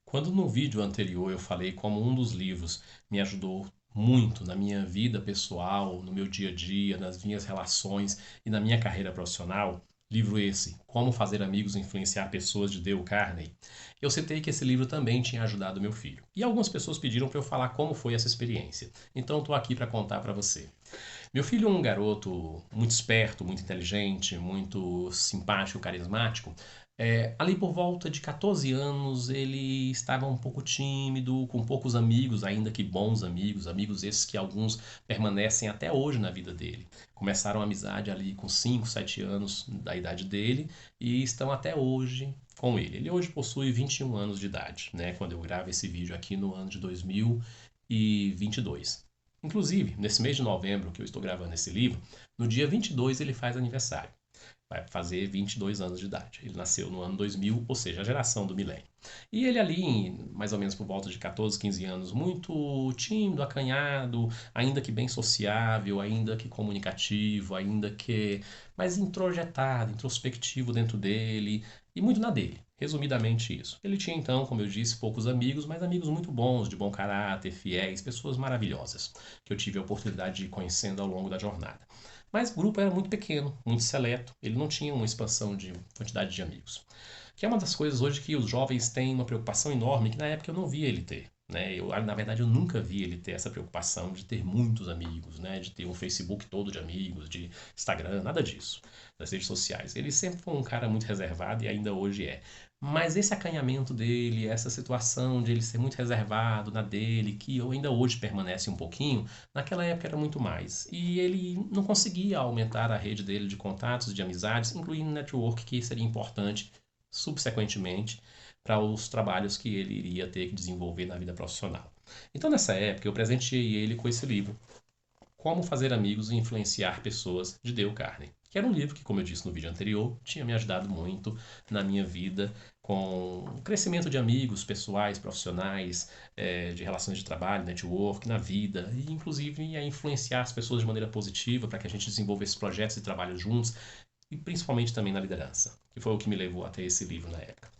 Quando no vídeo anterior eu falei como um dos livros me ajudou muito na minha vida pessoal, no meu dia a dia, nas minhas relações e na minha carreira profissional, livro esse, Como Fazer Amigos e Influenciar Pessoas, de Dale Carnegie, eu citei que esse livro também tinha ajudado meu filho. E algumas pessoas pediram para eu falar como foi essa experiência. Então estou aqui para contar para você. Meu filho é um garoto muito esperto, muito inteligente, muito simpático, carismático. Ali por volta de 14 anos, ele estava um pouco tímido, com poucos amigos, ainda que bons amigos, amigos esses que alguns permanecem até hoje na vida dele. Começaram a amizade ali com 5, 7 anos da idade dele e estão até hoje com ele. Ele hoje possui 21 anos de idade, né, quando eu gravo esse vídeo aqui no ano de 2022. Inclusive, nesse mês de novembro que eu estou gravando esse livro, no dia 22 ele faz aniversário. Vai fazer 22 anos de idade. Ele nasceu no ano 2000, ou seja, a geração do milênio. E ele ali, mais ou menos por volta de 14, 15 anos, muito tímido, acanhado, ainda que bem sociável, ainda que comunicativo, ainda que mais introjetado, introspectivo dentro dele e muito na dele. Resumidamente isso. Ele tinha então, como eu disse, poucos amigos, mas amigos muito bons, de bom caráter, fiéis, pessoas maravilhosas, que eu tive a oportunidade de ir conhecendo ao longo da jornada. Mas o grupo era muito pequeno, muito seleto, ele não tinha uma expansão de quantidade de amigos. Que é uma das coisas hoje que os jovens têm uma preocupação enorme que na época eu não via ele ter. Né? Na verdade, eu nunca vi ele ter essa preocupação de ter muitos amigos, né? De ter um Facebook todo de amigos, de Instagram, nada disso, das redes sociais. Ele sempre foi um cara muito reservado e ainda hoje é. Mas esse acanhamento dele, essa situação de ele ser muito reservado na dele, que ainda hoje permanece um pouquinho, naquela época era muito mais. E ele não conseguia aumentar a rede dele de contatos, de amizades, incluindo network, que seria importante subsequentemente para os trabalhos que ele iria ter que desenvolver na vida profissional. Então, nessa época, eu presenteei ele com esse livro, Como Fazer Amigos e Influenciar Pessoas, de Dale Carnegie. Que era um livro que, como eu disse no vídeo anterior, tinha me ajudado muito na minha vida com o crescimento de amigos pessoais, profissionais, de relações de trabalho, network, na vida, e inclusive a influenciar as pessoas de maneira positiva para que a gente desenvolvesse projetos e trabalhos juntos, e principalmente também na liderança, que foi o que me levou até esse livro na época.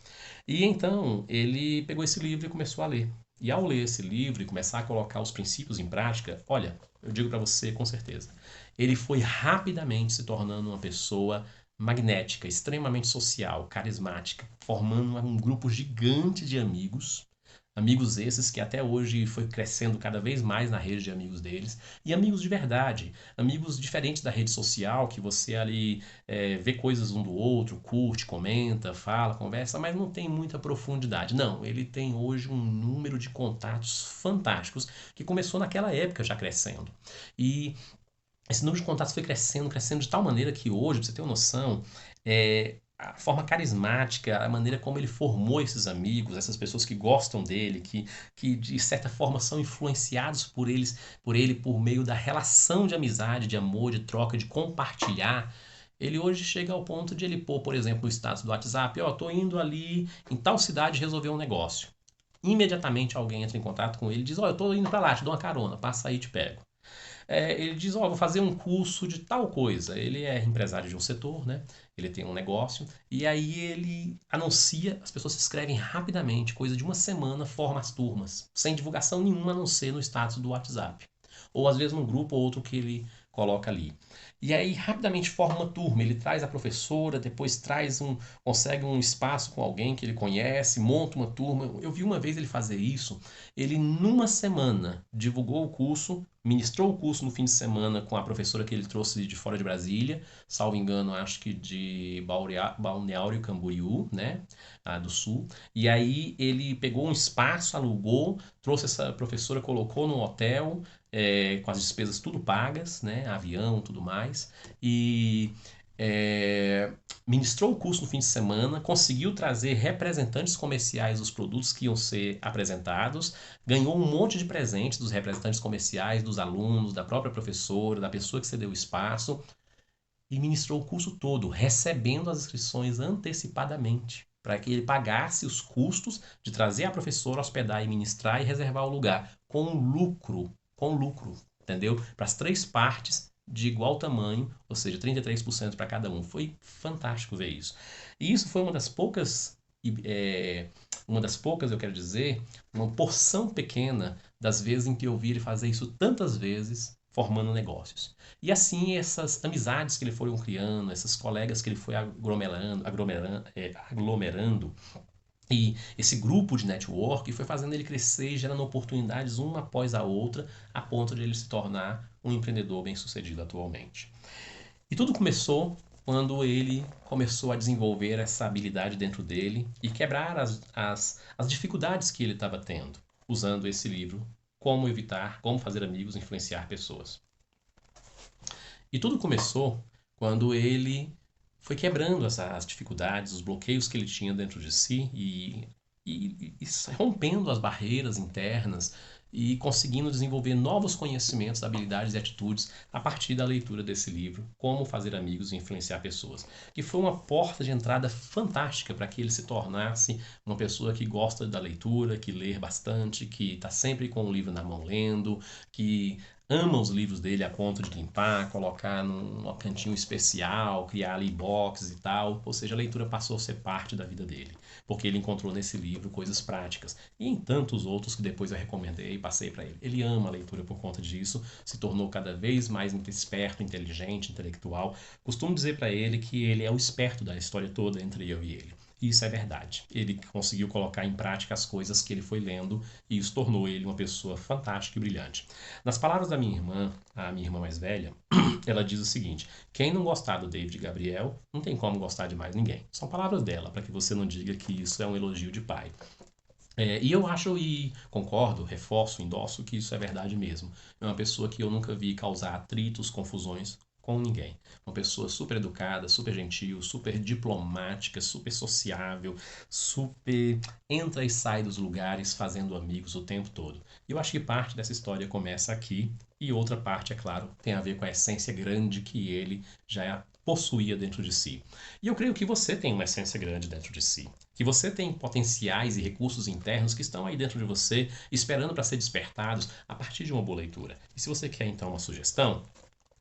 E então ele pegou esse livro e começou a ler. E ao ler esse livro e começar a colocar os princípios em prática, olha, eu digo para você com certeza, ele foi rapidamente se tornando uma pessoa magnética, extremamente social, carismática, formando um grupo gigante de amigos. Amigos esses que até hoje foi crescendo cada vez mais na rede de amigos deles. E amigos de verdade. Amigos diferentes da rede social, que você ali vê coisas um do outro, curte, comenta, fala, conversa, mas não tem muita profundidade. Não, ele tem hoje um número de contatos fantásticos que começou naquela época já crescendo. E esse número de contatos foi crescendo, crescendo de tal maneira que hoje, pra você ter uma noção, a forma carismática, a maneira como ele formou esses amigos, essas pessoas que gostam dele, que de certa forma são influenciados por ele por meio da relação de amizade, de amor, de troca, de compartilhar. Ele hoje chega ao ponto de ele pôr, por exemplo, no status do WhatsApp, ó, tô indo ali em tal cidade resolver um negócio. Imediatamente alguém entra em contato com ele e diz, ó, eu tô indo pra lá, te dou uma carona, passa aí e te pego. Ele diz, ó, vou fazer um curso de tal coisa. Ele é empresário de um setor, né? Ele tem um negócio e aí ele anuncia, as pessoas se inscrevem rapidamente, coisa de uma semana, forma as turmas, sem divulgação nenhuma a não ser no status do WhatsApp. Ou às vezes num grupo ou outro que ele coloca ali. E aí rapidamente forma uma turma, ele traz a professora, depois consegue um espaço com alguém que ele conhece, monta uma turma. Eu vi uma vez ele fazer isso, ele numa semana divulgou o curso, ministrou o curso no fim de semana com a professora que ele trouxe de fora de Brasília, salvo engano, acho que de Balneário Camboriú, né, do Sul. E aí ele pegou um espaço, alugou, trouxe essa professora, colocou no hotel, com as despesas tudo pagas, né, avião, tudo mais, e é, ministrou o curso no fim de semana, conseguiu trazer representantes comerciais dos produtos que iam ser apresentados, ganhou um monte de presentes dos representantes comerciais, dos alunos, da própria professora, da pessoa que cedeu o espaço, e ministrou o curso todo, recebendo as inscrições antecipadamente, para que ele pagasse os custos de trazer a professora, hospedar e ministrar e reservar o lugar, com lucro, entendeu? Para as três partes de igual tamanho, ou seja, 33% para cada um. Foi fantástico ver isso. E isso foi uma das poucas uma das poucas, eu quero dizer, uma porção pequena das vezes em que eu vi ele fazer isso tantas vezes, formando negócios. E assim, essas amizades que ele foi criando, esses colegas que ele foi aglomerando, e esse grupo de network foi fazendo ele crescer e gerando oportunidades uma após a outra, a ponto de ele se tornar um empreendedor bem-sucedido atualmente. E tudo começou quando ele começou a desenvolver essa habilidade dentro dele e quebrar as dificuldades que ele estava tendo, usando esse livro, Como Evitar, Como Fazer Amigos e Influenciar Pessoas. E tudo começou quando ele foi quebrando as dificuldades, os bloqueios que ele tinha dentro de si e rompendo as barreiras internas e conseguindo desenvolver novos conhecimentos, habilidades e atitudes a partir da leitura desse livro, Como Fazer Amigos e Influenciar Pessoas, que foi uma porta de entrada fantástica para que ele se tornasse uma pessoa que gosta da leitura, que lê bastante, que está sempre com o livro na mão lendo, que ama os livros dele a ponto de limpar, colocar num cantinho especial, criar ali boxes e tal. Ou seja, a leitura passou a ser parte da vida dele, porque ele encontrou nesse livro coisas práticas. E em tantos outros que depois eu recomendei e passei para ele. Ele ama a leitura por conta disso, se tornou cada vez mais esperto, inteligente, intelectual. Costumo dizer para ele que ele é o esperto da história toda entre eu e ele. E isso é verdade. Ele conseguiu colocar em prática as coisas que ele foi lendo e isso tornou ele uma pessoa fantástica e brilhante. Nas palavras da minha irmã, a minha irmã mais velha, ela diz o seguinte: quem não gostar do David Gabriel, não tem como gostar de mais ninguém. São palavras dela, para que você não diga que isso é um elogio de pai. E eu acho e concordo, reforço, endosso que isso é verdade mesmo. É uma pessoa que eu nunca vi causar atritos, confusões com ninguém. Uma pessoa super educada, super gentil, super diplomática, super sociável, super entra e sai dos lugares fazendo amigos o tempo todo. E eu acho que parte dessa história começa aqui e outra parte, é claro, tem a ver com a essência grande que ele já possuía dentro de si. E eu creio que você tem uma essência grande dentro de si, que você tem potenciais e recursos internos que estão aí dentro de você, esperando para ser despertados a partir de uma boa leitura. E se você quer então uma sugestão,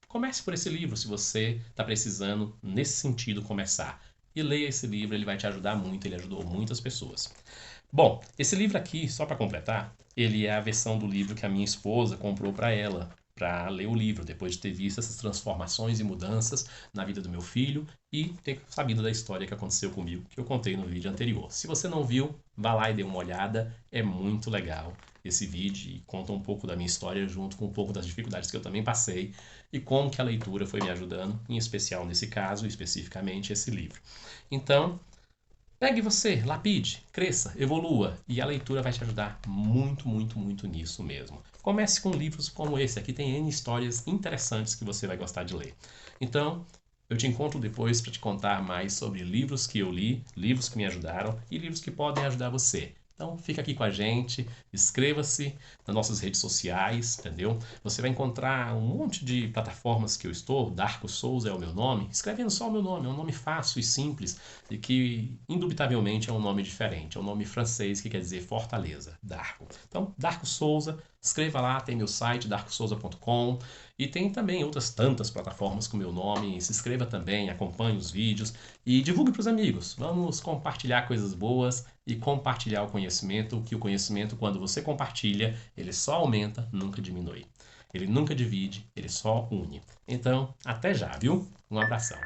comece por esse livro se você está precisando nesse sentido começar. E leia esse livro, ele vai te ajudar muito, ele ajudou muitas pessoas. Bom, esse livro aqui, só para completar, ele é a versão do livro que a minha esposa comprou para ela, para ler o livro, depois de ter visto essas transformações e mudanças na vida do meu filho e ter sabido da história que aconteceu comigo, que eu contei no vídeo anterior. Se você não viu, vá lá e dê uma olhada, é muito legal esse vídeo e conta um pouco da minha história junto com um pouco das dificuldades que eu também passei e como que a leitura foi me ajudando, em especial nesse caso, especificamente esse livro. Então, pegue você, lapide, cresça, evolua e a leitura vai te ajudar muito, muito, muito nisso mesmo. Comece com livros como esse, aqui tem N histórias interessantes que você vai gostar de ler. Então, eu te encontro depois para te contar mais sobre livros que eu li, livros que me ajudaram e livros que podem ajudar você. Então fica aqui com a gente, inscreva-se nas nossas redes sociais, entendeu? Você vai encontrar um monte de plataformas que eu estou, Darko Souza é o meu nome, escrevendo só o meu nome, é um nome fácil e simples e que indubitavelmente é um nome diferente, é um nome francês que quer dizer fortaleza, Darko. Então, Darko Souza, escreva lá, tem meu site darkosouza.com e tem também outras tantas plataformas com o meu nome, se inscreva também, acompanhe os vídeos e divulgue para os amigos. Vamos compartilhar coisas boas e compartilhar o conhecimento, que o conhecimento, quando você compartilha, ele só aumenta, nunca diminui. Ele nunca divide, ele só une. Então, até já, viu? Um abração.